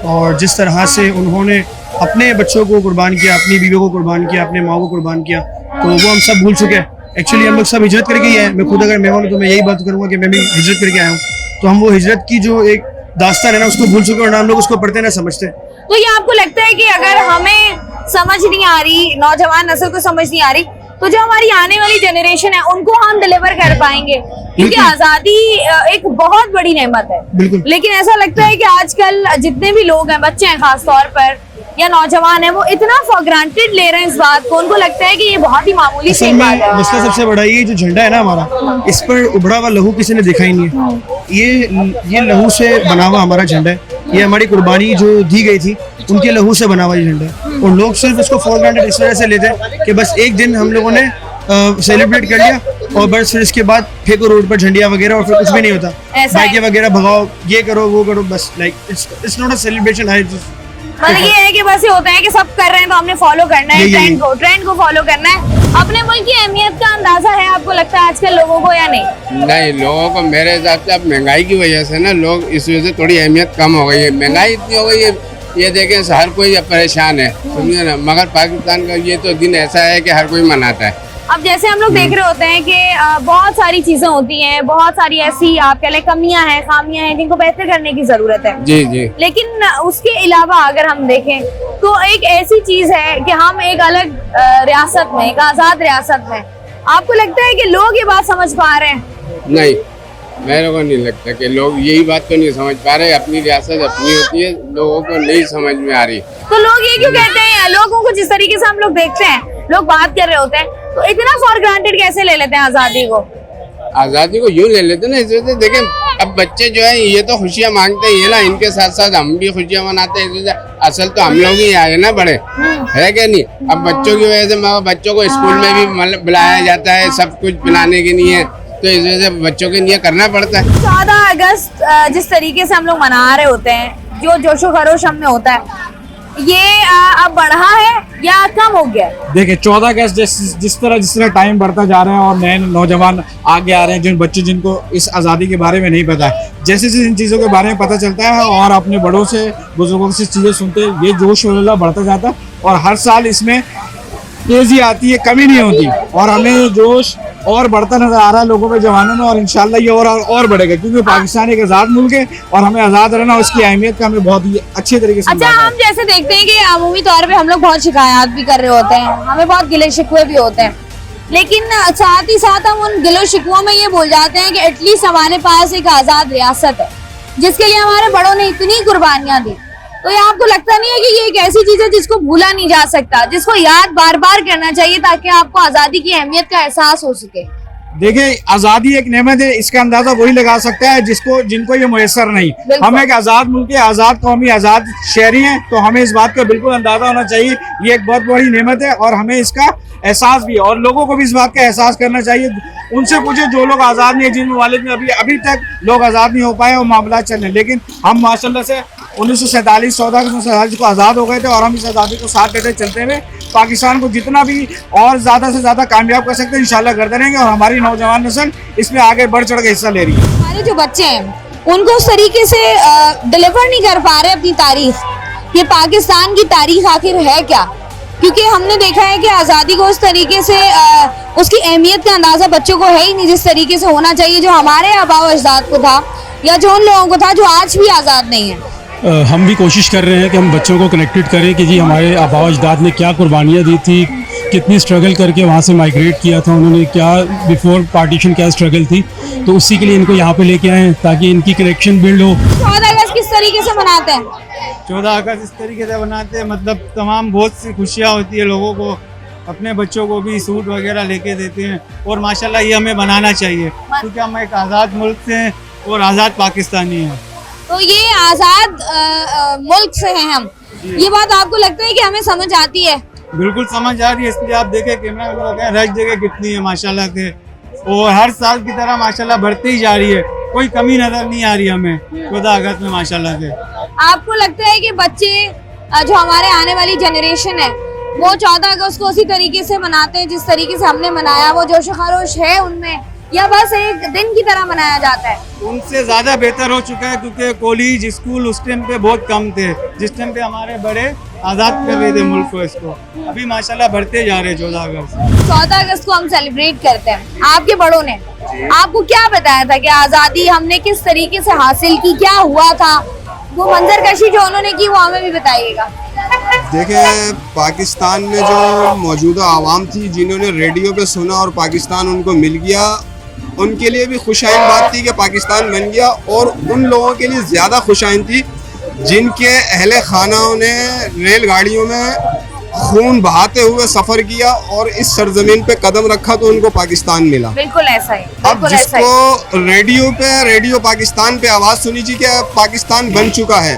Speaker 5: और जिस तरह से उन्होंने अपने बच्चों को कुर्बान किया, अपनी बीवियों को कुर्बान किया, अपने माँ को कुर्बान किया, तो वो हम सब भूल चुके हैं। एक्चुअली हम लोग सब हिजरत करके ही आए। मैं खुद अगर मेहमान हूँ तो मैं यही बात करूँगा कि मैं भी हिजरत करके आया हूँ, तो हम वो हिजरत की जो एक दास्तान है ना उसको भूल चुके हैं, और हम लोग उसको पढ़ते ना समझते।
Speaker 1: तो ये आपको लगता है कि अगर हमें समझ नहीं आ रही, नौजवान नस्ल को समझ नहीं आ रही, तो जो हमारी आने वाली जनरेशन है उनको हम डिलीवर कर पाएंगे? क्योंकि आजादी एक बहुत बड़ी नेमत है, लेकिन ऐसा लगता है कि आजकल जितने भी लोग हैं, बच्चे हैं खास तौर पर, या नौजवान है वो इतना फॉर ग्रांटेड ले रहे हैं इस बात को, उनको लगता है कि ये बहुत ही मामूली सी
Speaker 12: असल
Speaker 1: बात
Speaker 12: में
Speaker 1: है।
Speaker 12: मसला सबसे बड़ा ये जो झंडा है ना हमारा, इस पर उभरा हुआ लहू किसी ने देखा ही नहीं है। ये लहू से बना हुआ हमारा झंडा है, ये हमारी कुर्बानी जो दी गई थी उनके लहू से बना हुआ ये झंडा है। और लोग सिर्फ इसको फॉर ग्रांटेड इस वजह से लेते हैं कि बस एक दिन हम लोगों ने सेलिब्रेट कर लिया और बस फिर इसके बाद फेंको रोड पर झंडिया वगैरह और फिर कुछ भी नहीं होता,
Speaker 1: ऐसा है।
Speaker 12: बाइकें वगैरह भगाओ, ये करो वो करो, बस like it's not a celebration है।
Speaker 1: मतलब ये है कि बस ये होता है कि सब कर रहे हैं तो हमने फॉलो करना है ट्रेंड को फॉलो करना है। अपने मुल्क की अहमियत का अंदाजा है आपको लगता है आजकल लोगों को या नहीं?
Speaker 13: नहीं, लोगों को मेरे हिसाब से अब महंगाई की वजह से ना लोग इस वजह से थोड़ी अहमियत कम हो गई है। महंगाई इतनी हो गई है, ये देखें हर कोई परेशान है, समझे ना। मगर पाकिस्तान का ये तो दिन ऐसा है कि हर कोई मनाता है।
Speaker 1: अब जैसे हम लोग देख रहे होते हैं कि बहुत सारी चीजें होती हैं, बहुत सारी ऐसी आप कह लें कमियां हैं, खामियां हैं जिनको बेहतर करने की जरूरत है।
Speaker 13: जी जी।
Speaker 1: लेकिन उसके अलावा अगर हम देखें तो एक ऐसी चीज है कि हम एक अलग रियासत में, एक आजाद रियासत में, आपको लगता है कि लोग ये बात समझ पा रहे हैं?
Speaker 13: नहीं, मेरे को नहीं लगता कि लोग यही बात को नहीं समझ पा रहे। अपनी रियासत अपनी होती है, लोगों को नहीं समझ में आ रही।
Speaker 1: तो लोग ये क्यों कहते हैं? लोगों को जिस तरीके से हम लोग देखते हैं, लोग बात कर रहे होते हैं, तो इतना फॉर ग्रांटेड कैसे ले लेते हैं आजादी को?
Speaker 13: आजादी को यूं ले लेते ना, इससे देखें अब बच्चे जो है ये तो खुशियाँ मांगते हैं, ये ना इनके साथ साथ हम भी खुशियाँ मनाते हैं। असल तो हम लोग ही आए ना बड़े, है क्या नहीं? अब बच्चों की वजह से बच्चों को स्कूल में भी मतलब बुलाया जाता है सब कुछ पिलाने के लिए, तो इस वजह से बच्चों के लिए करना पड़ता है।
Speaker 1: 14 अगस्त जिस तरीके से हम लोग मना रहे होते हैं, जो जोशो खरोश हम में होता है, ये अब बढ़ा है या कम हो गया?
Speaker 11: देखिए 14 अगस्त जिस तरह टाइम बढ़ता जा रहा है और नए नौजवान आगे आ रहे हैं, जिन बच्चे जिनको इस आज़ादी के बारे में नहीं पता है, जैसे जैसे इन चीज़ों के बारे में पता चलता है और अपने बड़ों से बुजुर्गों से चीज़ें सुनते हैं, ये जोश वगैरह बढ़ता जाता है और हर साल इसमें तेज़ी आती है, कमी नहीं होती और हमें जोश और बढ़ता नजर आ रहा है लोगों में, जवानों में, और इंशाल्लाह ये और बढ़ेगा क्योंकि पाकिस्तान एक आज़ाद मुल्क है और हमें आज़ाद रहना, उसकी अहमियत का हमें बहुत ही अच्छे तरीके से।
Speaker 1: अच्छा, हम जैसे देखते हैं कि अमूमी तौर पे हम लोग बहुत शिकायत भी कर रहे होते हैं, हमें बहुत गिले शिकवे भी होते हैं, लेकिन साथ ही साथ हम उन गिलो शिकवों में ये भूल जाते हैं कि एटलीस्ट हमारे पास एक आज़ाद रियासत है जिसके लिए हमारे बड़ों ने इतनी कुर्बानियां दी। तो ये आपको लगता नहीं है कि ये एक ऐसी चीज है जिसको भूला नहीं जा सकता, जिसको याद बार बार करना चाहिए ताकि आपको आजादी की अहमियत का एहसास हो सके?
Speaker 11: देखिए आज़ादी एक नेमत है, इसका अंदाजा वही लगा सकता है जिनको ये मुयसर नहीं। हम एक आज़ाद मुल्क के आज़ाद कौमी आज़ाद शहरी हैं, तो हमें इस बात का बिल्कुल अंदाजा होना चाहिए ये एक बहुत बड़ी नेमत है और हमें इसका एहसास भी है और लोगों को भी इस बात का एहसास करना चाहिए। उनसे पूछे जो लोग आज़ाद नहीं है, जिन ममालिक में अभी तक लोग आज़ाद नहीं हो पाए और मामला चल रहे हैं, लेकिन हम माशाल्लाह से 1947 को आज़ाद हो गए थे और हम इस आज़ादी को साथ देते चलते हुए पाकिस्तान को जितना भी और ज़्यादा से ज़्यादा कामयाब कर सकते हैं इंशाल्लाह करते रहेंगे और हमारी नौजवान नस्ल इसमें आगे बढ़ चढ़ के हिस्सा ले रही है।
Speaker 1: हमारे जो बच्चे हैं उनको उस तरीके से डिलीवर नहीं कर पा रहे अपनी तारीख, ये पाकिस्तान की तारीख आखिर है क्या? क्योंकि हमने देखा है कि आज़ादी को उस तरीके से उसकी अहमियत का अंदाज़ा बच्चों को है ही नहीं जिस तरीके से होना चाहिए, जो हमारे आबाओ अजदाद को था या जो उन लोगों को था जो आज भी आज़ाद नहीं है।
Speaker 14: हम भी कोशिश कर रहे हैं कि हम बच्चों को कनेक्टेड करें कि जी हमारे आबाओ अजदाद ने क्या कुर्बानियाँ दी थी, कितनी स्ट्रगल करके वहाँ से माइग्रेट किया था उन्होंने, क्या बिफोर पार्टीशन क्या स्ट्रगल थी, तो उसी के लिए इनको यहाँ पे लेके आए ताकि इनकी कनेक्शन बिल्ड हो।
Speaker 1: 14 अगस्त किस तरीके से मनाते हैं?
Speaker 5: 14 अगस्त इस तरीके से बनाते हैं, मतलब तमाम बहुत सी खुशियाँ होती है लोगों को, अपने बच्चों को भी सूट वगैरह लेके देते हैं और माशाल्लाह ये हमें बनाना चाहिए क्योंकि हम एक आज़ाद मुल्क से हैं और आज़ाद पाकिस्तानी हैं।
Speaker 1: तो ये आज़ाद मुल्क से हैं हम, ये बात आपको लगता है कि हमें समझ आती है?
Speaker 5: बिल्कुल समझ आ रही है, इसलिए आप देखें कैमरा में लोग हैं, रश जगह कितनी है माशाल्लाह से और हर साल की तरह माशाल्लाह बढ़ती ही जा रही है, कोई कमी नजर नहीं आ रही हमें 14 अगस्त में माशाल्लाह से।
Speaker 1: आपको लगता है कि बच्चे जो हमारे आने वाली जनरेशन है वो 14 अगस्त को उसी तरीके से मनाते हैं जिस तरीके से हमने मनाया, वो जोश खरोश है उनमें, या बस एक दिन की तरह मनाया जाता है?
Speaker 5: उनसे ज़्यादा बेहतर हो चुका है क्योंकि कॉलेज स्कूल उस टाइम पे बहुत कम थे, जिस टाइम पे हमारे बड़े आज़ाद कर रहे थे मुल्क को, इसको अभी माशाल्लाह बढ़ते जा रहे हैं। 14 अगस्त
Speaker 1: 14 अगस्त को हम सेलिब्रेट करते हैं, आपके बड़ों ने आपको क्या बताया था कि आज़ादी हमने किस तरीके से हासिल की, क्या हुआ था, वो मंजरकशी जो उन्होंने की वो हमें भी बताइएगा।
Speaker 15: देखिए पाकिस्तान में जो मौजूदा आवाम थी जिन्होंने रेडियो पे सुना और पाकिस्तान उनको मिल गया, उनके लिए भी खुशाइन बात थी कि पाकिस्तान बन गया और उन लोगों के लिए ज़्यादा खुशाइन थी जिनके अहले खानाओं ने रेलगाड़ियों में खून बहाते हुए सफर किया और इस सरजमीन पे कदम रखा तो उनको पाकिस्तान मिला।
Speaker 1: बिल्कुल ऐसा ही,
Speaker 15: अब
Speaker 1: बिल्कुल ऐसा ही।
Speaker 15: जिसको रेडियो पाकिस्तान पे आवाज सुनी जी कि पाकिस्तान बन चुका है,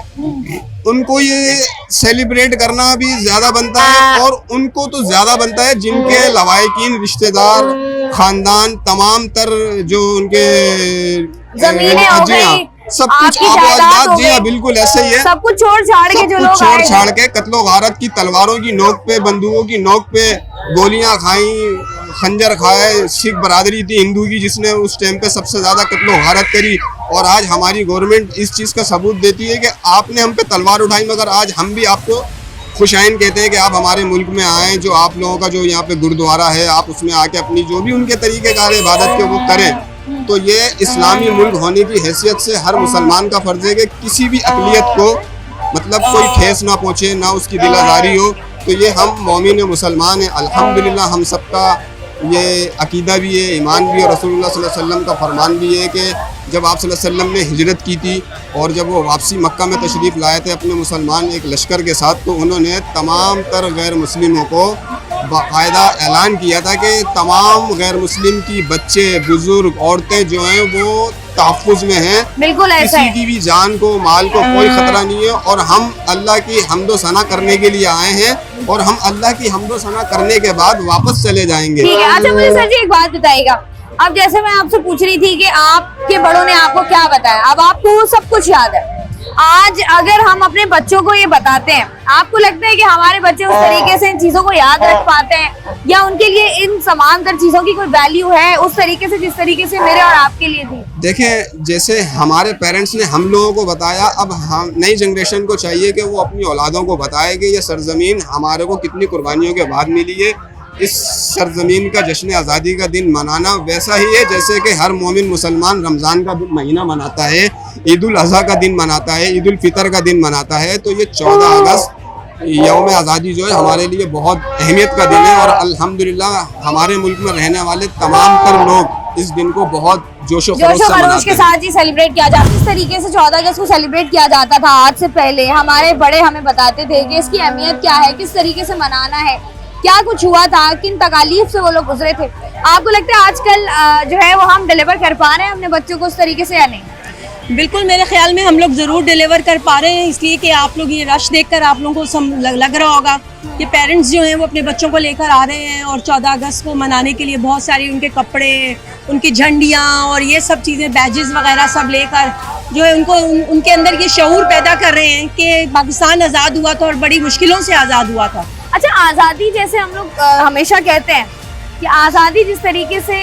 Speaker 15: उनको ये सेलिब्रेट करना भी ज्यादा बनता है, और उनको तो ज्यादा बनता है जिनके लवाहिकीन रिश्तेदार खानदान तमाम तर जो उनके
Speaker 1: जमीनें हो गई,
Speaker 15: सब कुछ
Speaker 1: आपकी जायदाद हो
Speaker 15: जी हाँ
Speaker 1: गई,
Speaker 15: बिल्कुल ऐसे ही है।
Speaker 1: सब कुछ छोड़ छाड़ के जो लोग
Speaker 15: छोड़
Speaker 1: आए
Speaker 15: छाड़ के कत्लो गारत की तलवारों की नोक पे, बंदूकों की नोक पे गोलियां खाई, खंजर खाए। सिख बरादरी थी हिंदू की जिसने उस टाइम पे सबसे ज्यादा कत्लो गारत करी, और आज हमारी गवर्नमेंट इस चीज का सबूत देती है कि आपने हम पे तलवार उठाई, मगर आज हम भी आपको खुशाइन कहते हैं कि आप हमारे मुल्क में आएँ। जो आप लोगों का जो यहाँ पे गुरुद्वारा है, आप उसमें आके अपनी जो भी उनके तरीक़ेकार इबादत के वो करें। तो ये इस्लामी मुल्क होने की हैसियत से हर मुसलमान का फर्ज है कि किसी भी अक़लियत को मतलब कोई ठेस ना पहुँचे, ना उसकी दिल आज़ारी हो। तो ये हम मोमिन मुसलमान हैं, अल्हम्दुलिल्लाह हम सबका ये अकीदा भी है, ईमान भी है। रसूलुल्लाह सल्लल्लाहु अलैहि वसल्लम का फरमान भी है कि जब आप सल्लल्लाहु अलैहि वसल्लम ने हिजरत की थी और जब वो वापसी मक्का में तशरीफ़ लाए थे अपने मुसलमान एक लश्कर के साथ, तो उन्होंने तमाम तर गैर मुस्लिमों को बाकायदा ऐलान किया था कि तमाम गैर मुस्लिम की बच्चे, बुजुर्ग, औरतें जो हैं वो तहफ़्फ़ुज़ में हैं।
Speaker 1: बिल्कुल ऐसा
Speaker 15: किसी
Speaker 1: है।
Speaker 15: की भी जान को, माल को कोई खतरा नहीं है, और हम अल्लाह की हम्दो सना करने के लिए आए हैं, और हम अल्लाह की हम्दो सना करने के बाद वापस चले जाएंगे।
Speaker 1: ठीक है। अच्छा मुझे सर जी एक बात बताइएगा, अब जैसे मैं आपसे पूछ रही थी कि आपके बड़ों ने आपको क्या बताया, अब आपको वो सब कुछ याद है। आज अगर हम अपने बच्चों को ये बताते हैं, आपको लगता है कि हमारे बच्चे उस तरीके से इन चीजों को याद रख पाते हैं, या उनके लिए इन समांतर चीजों की कोई वैल्यू है उस तरीके से जिस तरीके से मेरे और आपके लिए थी?
Speaker 15: देखें, जैसे हमारे पेरेंट्स ने हम लोगों को बताया, अब हम नई जनरेशन को चाहिए कि वो अपनी औलादों को बताए कि ये सरजमीन हमारे को कितनी कुर्बानियों के बाद मिली है। इस सरजमीन का जश्न आज़ादी का दिन मनाना वैसा ही है जैसे कि हर मोमिन मुसलमान रमज़ान का महीना मनाता है, ईद उल अज़हा का दिन मनाता है, ईद उल फितर का दिन मनाता है। तो ये 14 अगस्त यौम आज़ादी जो है हमारे लिए बहुत अहमियत का दिन है, और अल्हम्दुलिल्लाह हमारे मुल्क में रहने वाले तमाम तर लोग इस दिन को बहुत जोश खरोश
Speaker 1: के साथ ही सेलिब्रेट किया जाता है। इस तरीके से 14 अगस्त को सेलिब्रेट किया जाता था आज से पहले, हमारे बड़े हमें बताते थे कि इसकी अहमियत क्या है, किस तरीके से मनाना है, क्या कुछ हुआ था, किन तकालीफ से वो लोग गुजरे थे। आपको लगता है आजकल जो है वो हम डिलीवर कर पा रहे हैं अपने बच्चों को उस तरीके से या नहीं?
Speaker 16: बिल्कुल, मेरे ख्याल में हम लोग ज़रूर डिलीवर कर पा रहे हैं, इसलिए कि आप लोग ये रश देखकर आप लोगों को लग रहा होगा कि पेरेंट्स जो हैं वो अपने बच्चों को लेकर आ रहे हैं, और 14 अगस्त को मनाने के लिए बहुत सारी उनके कपड़े, उनकी झंडियाँ और ये सब चीज़ें, बैजेस वगैरह सब लेकर जो है उनको उनके अंदर ये शऊर पैदा कर रहे हैं कि पाकिस्तान आज़ाद हुआ था और बड़ी मुश्किलों से आज़ाद हुआ था।
Speaker 1: अच्छा, आज़ादी जैसे हम लोग हमेशा कहते हैं कि आज़ादी जिस तरीके से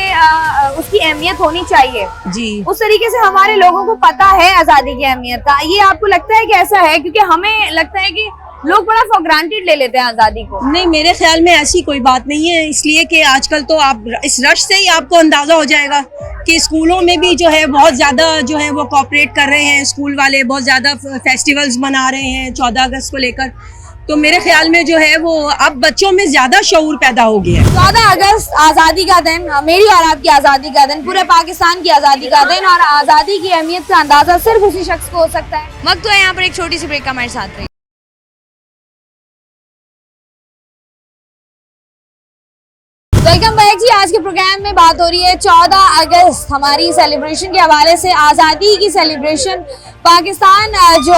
Speaker 1: उसकी अहमियत होनी चाहिए
Speaker 16: जी,
Speaker 1: उस तरीके से हमारे लोगों को पता है आज़ादी की अहमियत का। ये आपको लगता है कि ऐसा है? क्योंकि हमें लगता है कि लोग बड़ा फॉर ग्रांटेड ले लेते हैं आज़ादी को।
Speaker 16: नहीं, मेरे ख्याल में ऐसी कोई बात नहीं है, इसलिए कि आजकल तो आप इस रश से ही आपको अंदाज़ा हो जाएगा कि स्कूलों में भी जो है बहुत ज़्यादा जो है वो कोऑपरेट कर रहे हैं, स्कूल वाले बहुत ज़्यादा फेस्टिवल्स मना रहे हैं 14 अगस्त को लेकर। तो मेरे ख्याल में जो है वो अब बच्चों में ज्यादा शऊर पैदा हो गया है।
Speaker 1: 14 अगस्त आज़ादी का दिन, मेरी और आपकी आज़ादी का दिन, पूरे पाकिस्तान की आज़ादी का दिन, और आज़ादी की अहमियत का अंदाजा सिर्फ उसी शख्स को हो सकता है। वक्त तो है यहाँ पर एक छोटी सी ब्रेक का, हमारे साथ रहिए। वेलकम बैक जी। आज के प्रोग्राम में बात हो रही है 14 अगस्त हमारी सेलिब्रेशन के हवाले से, आज़ादी की सेलिब्रेशन। पाकिस्तान जो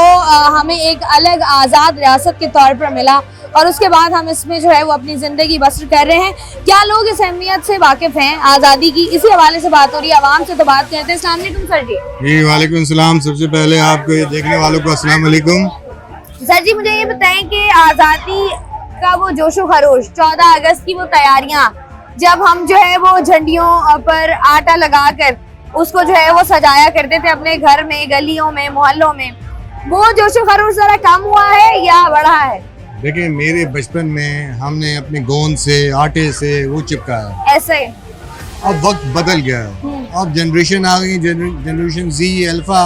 Speaker 1: हमें एक अलग आज़ाद रियासत के तौर पर मिला, और उसके बाद हम इसमें जो है वो अपनी ज़िंदगी बसर कर रहे हैं। क्या लोग इस अहमियत से वाकिफ़ हैं आज़ादी की? इसी हवाले से बात हो रही है। आवाम से तो बात करते हैं। अस्सलाम वालेकुम सर जी।
Speaker 15: जी वालेकुम सलाम। सबसे पहले आपको ये देखने वालों को अस्सलाम वालेकुम।
Speaker 1: सर जी, मुझे ये बताएं कि आज़ादी का वो जोशो खरोश, 14 अगस्त की वो तैयारियाँ, जब हम जो है वो झंडियों पर आटा लगाकर उसको जो है वो सजाया करते थे अपने घर में, गलियों में, मोहल्लों में, वो जोशो खरोश जरा कम हुआ है या बढ़ा है?
Speaker 15: देखिए, मेरे बचपन में हमने अपने गोंद से, आटे से वो चिपकाया।
Speaker 1: ऐसे
Speaker 15: अब वक्त बदल गया है, अब जनरेशन आ गई, जनरेशन जी, अल्फा,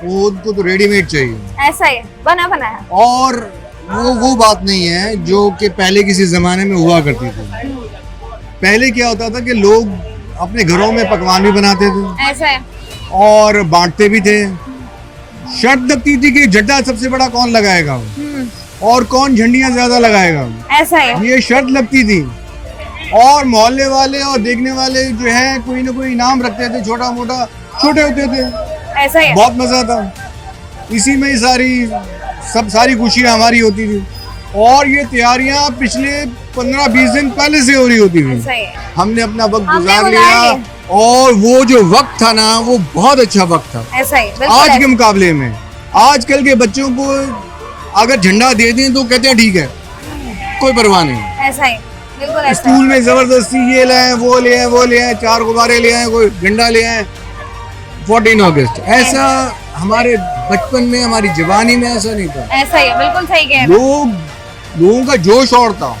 Speaker 15: वो उनको तो रेडीमेड चाहिए।
Speaker 1: ऐसा ही बना बनाया,
Speaker 15: और वो बात नहीं है जो कि पहले किसी जमाने में हुआ करती थी। पहले क्या होता था कि लोग अपने घरों में पकवान भी बनाते थे,
Speaker 1: ऐसा है,
Speaker 15: और बांटते भी थे।
Speaker 17: शर्त लगती थी कि झंडा सबसे बड़ा कौन लगाएगा और कौन झंडियां ज्यादा लगाएगा,
Speaker 1: ऐसा है,
Speaker 17: ये शर्त लगती थी। और मोहल्ले वाले और देखने वाले जो है कोई ना कोई इनाम रखते थे, छोटा मोटा, छोटे होते थे,
Speaker 1: ऐसा है,
Speaker 17: बहुत मजा था। इसी में ही सारी खुशियां हमारी होती थी। और ये तैयारियां पिछले 15-20 दिन पहले से हो रही होती थी। हमने अपना वक्त गुजार लिया और वो जो वक्त था ना वो बहुत अच्छा वक्त था।
Speaker 1: ऐसा ही,
Speaker 17: आज के मुकाबले में आजकल के बच्चों को अगर झंडा दे दें तो कहते हैं ठीक है, कोई परवाह नहीं।
Speaker 1: ऐसा ही, बिल्कुल ऐसा।
Speaker 17: स्कूल में जबरदस्ती ये ले आए, वो ले आए, वो ले आए, 4 गुब्बारे ले आए, कोई झंडा ले आए, 14 अगस्त। ऐसा हमारे बचपन में, हमारी जवानी में ऐसा नहीं था।
Speaker 1: ऐसा ही, बिल्कुल सही कह रहे हैं।
Speaker 17: लोगों का जोश और था,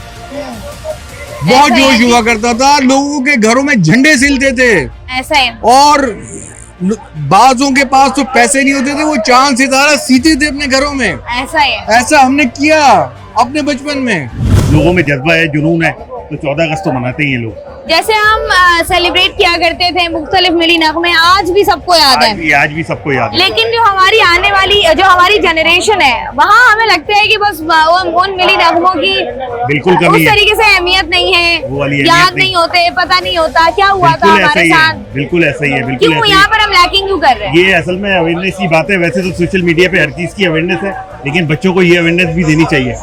Speaker 17: बहुत जोश हुआ करता था। लोगों के घरों में झंडे सिलते थे।
Speaker 1: ऐसा है।
Speaker 17: और बाजों के पास तो पैसे नहीं होते थे, वो चांद सितारा सीते थे अपने घरों में।
Speaker 1: ऐसा है,
Speaker 17: ऐसा हमने किया अपने बचपन में।
Speaker 18: लोगों में जज्बा है, जुनून है, तो 14 अगस्त तो मनाते ही हैं लोग।
Speaker 1: जैसे हम सेलिब्रेट किया करते थे मुख्तलिफ मिली नगमे, आज भी सबको याद है।
Speaker 18: आज भी सबको याद है।
Speaker 1: लेकिन जो हमारी आने वाली, जो हमारी जनरेशन है, वहाँ हमें लगता है कि बस उन मिली नगमों की
Speaker 18: बिल्कुल कमी
Speaker 1: उस
Speaker 18: है,
Speaker 1: तरीके से अहमियत नहीं है,
Speaker 18: वो वाली अहमियत
Speaker 1: याद नहीं होते, पता नहीं होता क्या हुआ था हमारे साथ।
Speaker 18: बिल्कुल ऐसा ही है, बिल्कुल
Speaker 1: क्यों यहाँ पर हम लैकिंग क्यों कर रहे हैं?
Speaker 18: ये असल में अवेयरनेस की बात है। वैसे तो सोशल मीडिया पे हर चीज की अवेयरनेस है, लेकिन बच्चों को ये अवेयरनेस भी देनी चाहिए।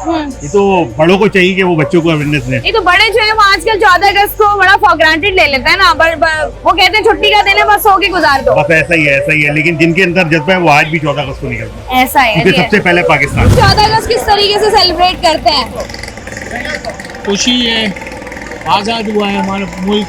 Speaker 18: ये तो बड़ों को चाहिए कि वो बच्चों को अवेयरनेस दें।
Speaker 1: ये तो बड़े जो है वो आजकल 14 अगस्त को बड़ा फॉर ग्रांटेड ले लेते हैं ना, वो कहते हैं छुट्टी का दिन है, बस सो के गुजार दो।
Speaker 18: बस ऐसा ही है। लेकिन जिनके अंदर जज्बा है वो आज भी 14 अगस्त को निकलते हैं।
Speaker 1: ऐसा है,
Speaker 18: क्योंकि सबसे पहले पाकिस्तान।
Speaker 1: 14 अगस्त किस तरीके से सेलिब्रेट करते हैं?
Speaker 3: खुशी है, आज़ाद हुआ है हमारा मुल्क,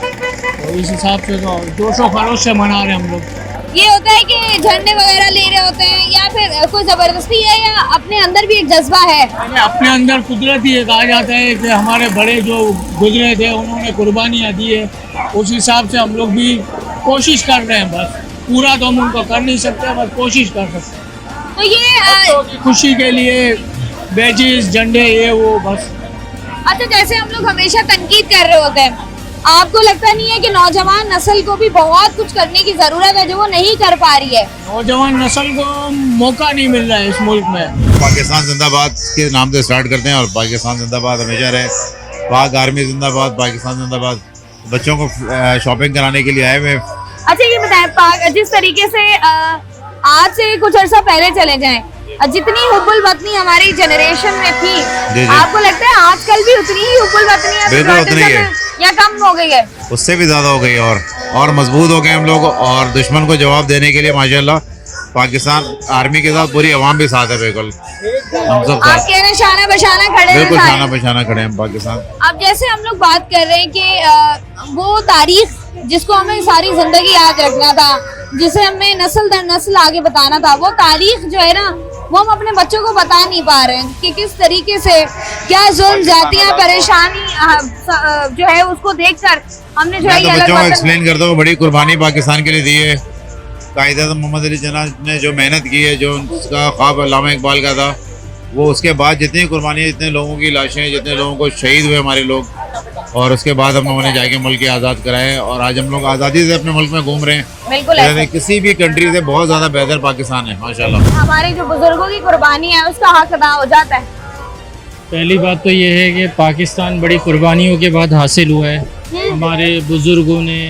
Speaker 3: तो इस हिसाब से तो जोशो खरोश से मना रहे हैं हम लोग।
Speaker 1: ये होता है कि झंडे वगैरह ले रहे होते हैं या फिर कोई जबरदस्ती है या अपने अंदर भी एक जज्बा है?
Speaker 3: अपने अंदर कुदरती एक आ जाता है कि हमारे बड़े जो गुजरे थे उन्होंने कुर्बानियाँ दी है, उस हिसाब से हम लोग भी कोशिश कर रहे हैं। बस पूरा तो हम उनको कर नहीं सकते, बस कोशिश कर सकते हैं।
Speaker 1: तो ये
Speaker 3: खुशी के लिए बैजेस, झंडे, ये वो बस।
Speaker 1: अच्छा, जैसे हम लोग हमेशा तनकीद कर रहे होते हैं, आपको लगता नहीं है कि नौजवान नस्ल को भी बहुत कुछ करने की जरूरत है जो वो नहीं कर पा रही है?
Speaker 3: नौजवान नस्ल को मौका नहीं मिल रहा है इस मुल्क में।
Speaker 19: पाकिस्तान जिंदाबाद के नाम से स्टार्ट करते हैं और पाकिस्तान जिंदाबाद हमेशा रहे। पाक आर्मी जिंदाबाद, पाकिस्तान जिंदाबाद। बच्चों को शॉपिंग कराने के लिए आए हुए।
Speaker 1: अच्छा, ये बताएं, पाक जिस तरीके से आज से कुछ अर्सा पहले चले जाएं, जितनी हुब्बुल वतनी हमारी जनरेशन में थी, आपको लगता है आजकल भी उतनी ही हुब्बुल वतनी है या कम हो गई है?
Speaker 19: उससे भी ज्यादा हो गई और मजबूत हो गए हम लोग। और दुश्मन को जवाब देने के लिए माशाल्लाह पाकिस्तान आर्मी के साथ पूरी अवाम भी साथ है। बिल्कुल हम सब
Speaker 1: आप कह रहे हैं शाना बशाना खड़े हैं,
Speaker 19: बिल्कुल शाना बशाना खड़े हैं पाकिस्तान।
Speaker 1: अब जैसे हम लोग बात कर रहे हैं कि वो तारीख जिसको हमें सारी जिंदगी याद रखना था, जिसे हमें नस्ल दर नस्ल आगे बताना था, वो तारीख जो है ना वो हम अपने बच्चों को बता नहीं पा रहे हैं कि किस तरीके से क्या जुल्म, जातियां, परेशानी जो है उसको देखकर हमने जो है
Speaker 19: तो बच्चों को एक्सप्लेन करता हूँ। बड़ी कुर्बानी पाकिस्तान के लिए दी है। कायद-ए-आज़म मोहम्मद अली जिन्ना ने जो मेहनत की है, जो उसका ख्वाब अल्लामा इकबाल का था, वो उसके बाद जितनी कुर्बानी, जितने लोगों की लाशें, जितने लोगों को शहीद हुए हमारे लोग, और उसके बाद हम लोगों ने जाके मुल्क की आज़ाद कराए और आज हम लोग आज़ादी से अपने मुल्क में घूम रहे हैं।
Speaker 1: बिल्कुल
Speaker 19: किसी भी कंट्री से बहुत ज़्यादा बेहतर पाकिस्तान है माशाल्लाह।
Speaker 1: हमारे जो बुजुर्गों की कुर्बानी है उसका हक अदा हो जाता है।
Speaker 3: पहली बात तो ये है कि पाकिस्तान बड़ी कुर्बानियों के बाद हासिल हुआ है। हमारे बुजुर्गों ने,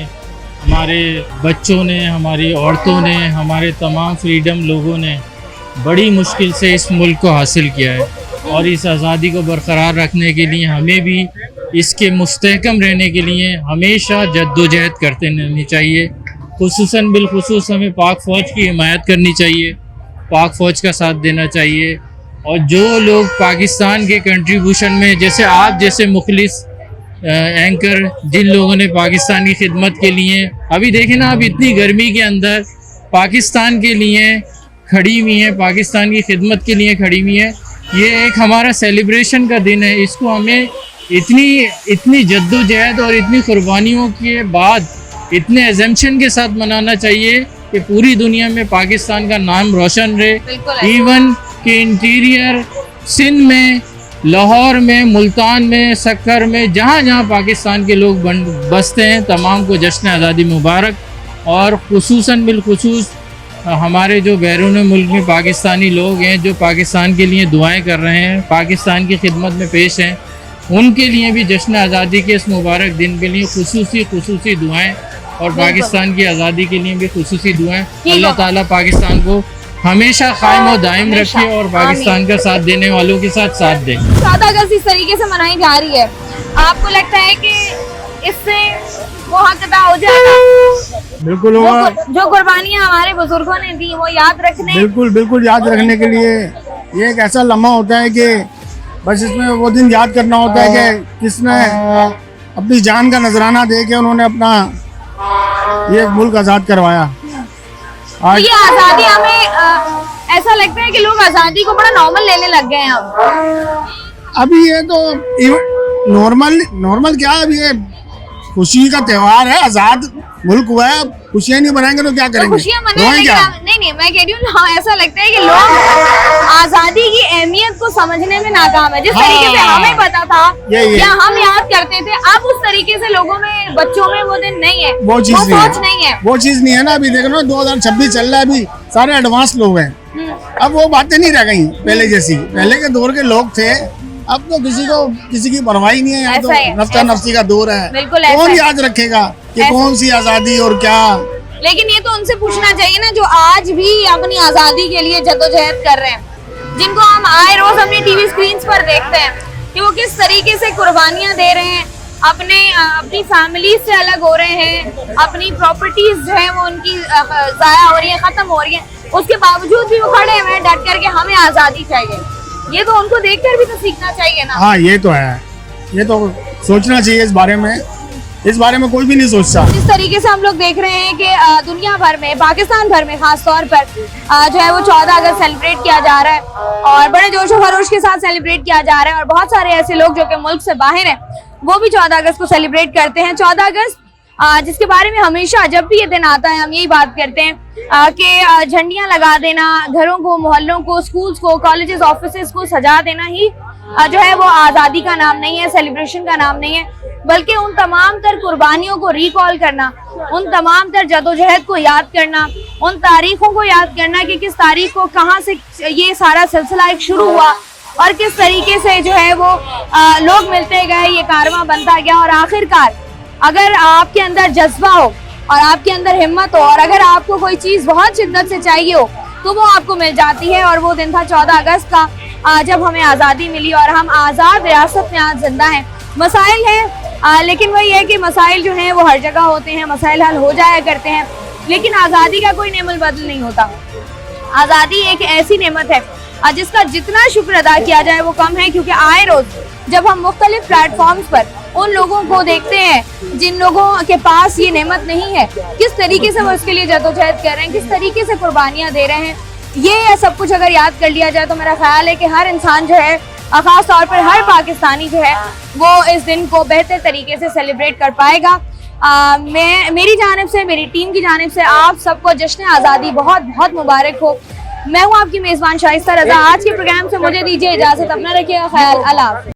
Speaker 3: हमारे बच्चों ने, हमारी औरतों ने, हमारे तमाम फ्रीडम लोगों ने बड़ी मुश्किल से इस मुल्क को हासिल किया है और इस आज़ादी को बरकरार रखने के लिए हमें भी इसके मुस्तहकम रहने के लिए हमेशा जद्दोजहद करते रहनी चाहिए। खुसूसन बिलखुसूस हमें पाक फ़ौज की हिमायत करनी चाहिए, पाक फ़ौज का साथ देना चाहिए। और जो लोग पाकिस्तान के कंट्रीब्यूशन में, जैसे आप जैसे मुखलिस एंकर, जिन लोगों ने पाकिस्तान की खिदमत के लिए, अभी देखें ना, अब इतनी गर्मी के अंदर पाकिस्तान के लिए खड़ी हुई हैं, पाकिस्तान की खिदमत के लिए खड़ी हुई हैं। ये एक हमारा सेलिब्रेशन का दिन है। इसको हमें इतनी जद्दोजहद और इतनी कुर्बानियों के बाद इतने एजम्पशन के साथ मनाना चाहिए कि पूरी दुनिया में पाकिस्तान का नाम रोशन रहे। इवन कि इंटीरियर सिंध में, लाहौर में, मुल्तान में, सक्कर में, जहाँ जहाँ पाकिस्तान के लोग बसते हैं, तमाम को जश्न आज़ादी मुबारक। और खुसूसन बिलखुसूस
Speaker 20: हमारे जो बैरून मुल्क में पाकिस्तानी लोग हैं जो पाकिस्तान के लिए दुआएं कर रहे हैं, पाकिस्तान की खिदमत में पेश हैं, उनके लिए भी जश्न आज़ादी के इस मुबारक दिन के लिए खुसूसी दुआएं और पाकिस्तान की आज़ादी के लिए भी खुसूसी दुआएं। अल्लाह ताला पाकिस्तान को हमेशा कायम और दायम रखे और पाकिस्तान का साथ देने वालों के साथ दे।
Speaker 1: 14 अगस्त इस तरीके से मनाई जा रही है, आपको लगता है कि इससे वो हक अदा हो जाएगा?
Speaker 5: बिल्कुल होगा।
Speaker 1: जो कुर्बानियां हमारे बुजुर्गों ने दी वो याद रखने,
Speaker 5: बिल्कुल याद रखने के लिए ये एक ऐसा लम्हा होता है कि बस इसमें वो दिन याद करना होता है कि किसने अपनी जान का नजराना दे के उन्होंने अपना ये मुल्क आज़ाद करवाया।
Speaker 1: आज ये आज़ादी हमें ऐसा लगता है कि लोग आज़ादी को बड़ा नॉर्मल लेने लग गए हैं।
Speaker 5: अभी ये तो नॉर्मल क्या है, अभी ये खुशी का त्योहार है, आज़ाद मुल्क हुआ है, खुशियाँ नहीं बनाएंगे तो क्या करेंगे?
Speaker 1: खुशियाँ मनाएंगे क्या? नहीं मैं कह रही हूँ ऐसा लगता है कि लोग आज़ादी की अहमियत को समझने में नाकाम है। जिस तरीके से हमें पता था या हम याद करते थे, अब उस तरीके से लोगों में, बच्चों में वो दिन नहीं है, वो सोच नहीं है,
Speaker 5: वो चीज नहीं है ना। अभी देख लो 2026 चल रहा है, अभी सारे एडवांस लोग हैं, अब वो बातें नहीं रह गई पहले जैसी। पहले के दौर के लोग थे, अब तो किसी की परवाह नहीं है। यहाँ तो नफ्ता नफ्सी का दौर है, कौन याद रखेगा कि कौन सी आज़ादी और क्या।
Speaker 1: लेकिन ये तो उनसे पूछना चाहिए ना जो आज भी अपनी आज़ादी के लिए जद्दोजहद कर रहे हैं, जिनको हम आए रोज अपनी टीवी स्क्रीन पर देखते हैं कि वो किस तरीके से कुर्बानियां दे रहे हैं, अपनी फैमिली से अलग हो रहे हैं, अपनी प्रॉपर्टीज जो है वो उनकी जाया हो रही है, खत्म हो रही है, उसके बावजूद भी वो खड़े हुए डट करके हमें आज़ादी चाहिए। ये तो उनको देखकर भी तो सीखना चाहिए ना।
Speaker 5: हाँ ये तो है, ये तो सोचना चाहिए इस बारे में। इस बारे में कोई भी नहीं सोचता।
Speaker 1: जिस तरीके से हम लोग देख रहे हैं कि दुनिया भर में, पाकिस्तान भर में खास तौर पर जो है वो 14 अगस्त सेलिब्रेट किया जा रहा है और बड़े जोशो खरोश के साथ सेलिब्रेट किया जा रहा है। और बहुत सारे ऐसे लोग जो कि मुल्क से बाहर हैं वो भी 14 अगस्त को सेलिब्रेट करते हैं। 14 अगस्त जिसके बारे में हमेशा जब भी ये दिन आता है हम यही बात करते हैं कि झंडियां लगा देना, घरों को, मोहल्लों को, स्कूल्स को, कॉलेजेस, ऑफिसेज को सजा देना ही जो है वो आज़ादी का नाम नहीं है, सेलिब्रेशन का नाम नहीं है, बल्कि उन तमाम तर कुर्बानियों को रिकॉल करना, उन तमाम तर जदोजहद को याद करना, उन तारीखों को याद करना कि किस तारीख को कहाँ से ये सारा सिलसिला एक शुरू हुआ और किस तरीके से जो है वो लोग मिलते गए, ये कारवां बनता गया और आखिरकार अगर आपके अंदर जज्बा हो और आपके अंदर हिम्मत हो और अगर आपको कोई चीज़ बहुत शिद्दत से चाहिए हो तो वो आपको मिल जाती है। और वो दिन था 14 अगस्त का जब हमें आज़ादी मिली और हम आज़ाद रियासत में आज जिंदा हैं। मसाइल हैं लेकिन वही है कि मसाइल जो हैं वो हर जगह होते हैं, मसाइल हल हो जाया करते हैं, लेकिन आज़ादी का कोई नेमल बदल नहीं होता। आज़ादी एक ऐसी नेमत है जिसका जितना शुक्र अदा किया जाए वो कम है, क्योंकि आए रोज जब हम मुख्तलिफ प्लेटफॉर्म्स पर उन लोगों को देखते हैं जिन लोगों के पास ये नेमत नहीं है, किस तरीके से वो इसके लिए जद्दोजहद कर रहे हैं, किस तरीके से कुर्बानियां दे रहे हैं, ये सब कुछ अगर याद कर लिया जाए तो मेरा ख्याल है कि हर इंसान जो है, खास तौर पर हर पाकिस्तानी जो है वो इस दिन को बेहतर तरीके से सेलिब्रेट कर पाएगा। मेरी जानिब से, मेरी टीम की जानिब से आप सबको जश्न आज़ादी बहुत बहुत मुबारक हो। मैं हूँ आपकी मेज़बान शाइस्ता रज़ा। आज के प्रोग्राम से मुझे दीजिए इजाज़त, अपना रखिएगा ख्याल। अल्लाह हाफ़िज़।